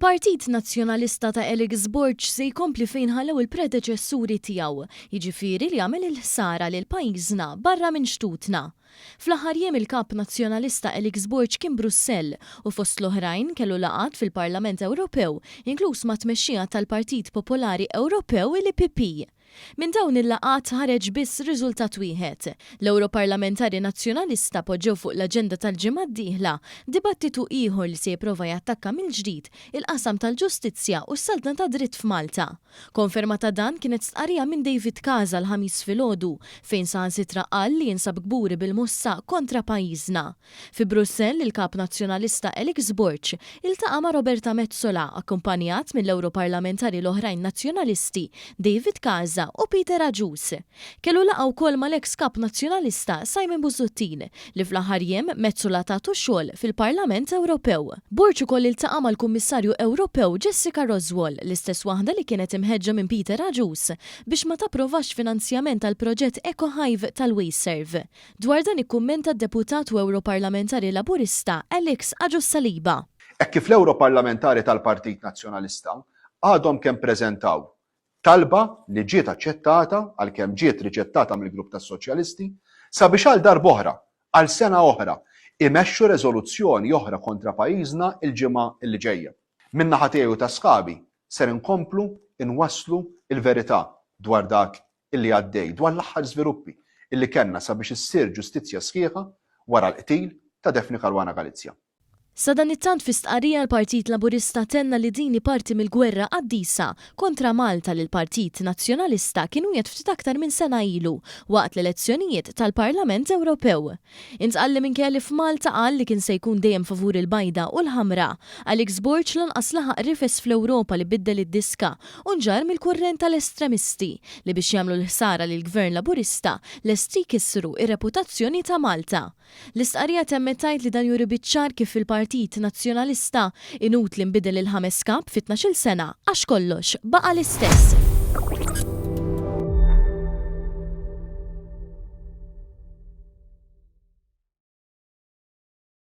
Il-Partit Nazzjonalista ta' Alex Borg se jkompli fejn ħallew il-predeċessuri tiegħu, jiġifieri li jagħmel il-ħsara lil pajjiżna barra minn xtutna. Fl-aħħar jiem il-kap nazzjonalista Alex Borg kien Brussell u fost l-oħrajn kellu laqat fil-Parlament Ewropew, inkluż ma' tmexxija tal-Partit Popolari Ewropew il-PP. Minn dawn il-laqat ħareġ biss riżultat wieħed. L-Europarlamentari Nazzjonalista poġġew fuq l-aġenda tal-ġimgħa d-dieħla dibattitu ieħor li se jipprova jattakka mill-ġdid il-qasam tal-ġustizzja u s-saltna ta' dritt f'Malta. Konferma ta' dan kienet stqarrija minn David Casa l-ħamis filgħodu fejn saħansitra qal li jinsab gburi bil-mussa kontra pajjiżna. Fi Brussell il-kap nazzjonalista Alex Borg iltaqa' ma' Roberta Metsola akkumpanjat mill-Europarlamentari l-oħrajn nazzjonalisti David Casa u Peter Aġus. Kellu laqgħu wkoll mal-eks kap nazzjonalista Simon Busuttin li fl-aħħar jiem Metsola tagħtu xogħol fil-Parlament Ewropew. Borg ukoll iltaqa' mal-Kummissarju Ewropew Jessica Roswell, l-istess waħda li kienet imħeġġa minn Peter Aġus biex ma tapprovax finanzjament tal-proġett EcoHive tal-Waserve. Dwar dan ikkummenta d-deputat u Europarlamentari Laburista Alex Aġus Saliba. Hekk kif l-Europarlamentari tal-Partit Nazzjonalista għadhom kemm preżentaw talba li ġiet aċċettata għalkemm ġiet riġettata mill-Grupp tas-Soċjalisti sabiex għal darb'oħra għal sena oħra imexxu reżoluzzjoni oħra kontra pajjiżna il-ġimgħa li ġejja. Min-naħa tiegħu ta' sħabi ser inkomplu inwasslu il-verità dwar dak illi għaddej dwar l-aħħar żviluppi illi kellna sabiex issir ġustizzja sħiħa wara l-qtil ta' Daphne Caruana Galizia. Sa dan it-tant fi stqarrija l-Partit Laburista tenna li dini parti mill-gwerra qaddisa kontra Malta li l-Partit Nazzjonalista kienu jgħid ftit aktar minn sena ilu waqt l-elezzjonijiet tal-Parlament Ewropew. Intqal li minkejja li f'Malta qal li kien se jkun dejjem favur il-bajda u l-ħamra, Alex Borg lanqas laħaq rifes fl-Ewropa li biddel id-diska u nġar mill-kurrent tal-estremisti li biex jagħmlu l-ħsara lil gvern Laburista lesti jkissru ir-reputazzjoni ta' Malta. L-istqarrija temmet tgħid li dan juri biċ-ċar kif il-Partit Nazzjonalista inutli nbidel il-ħames kap fit-12 sena għax kollox baqa' l-istess.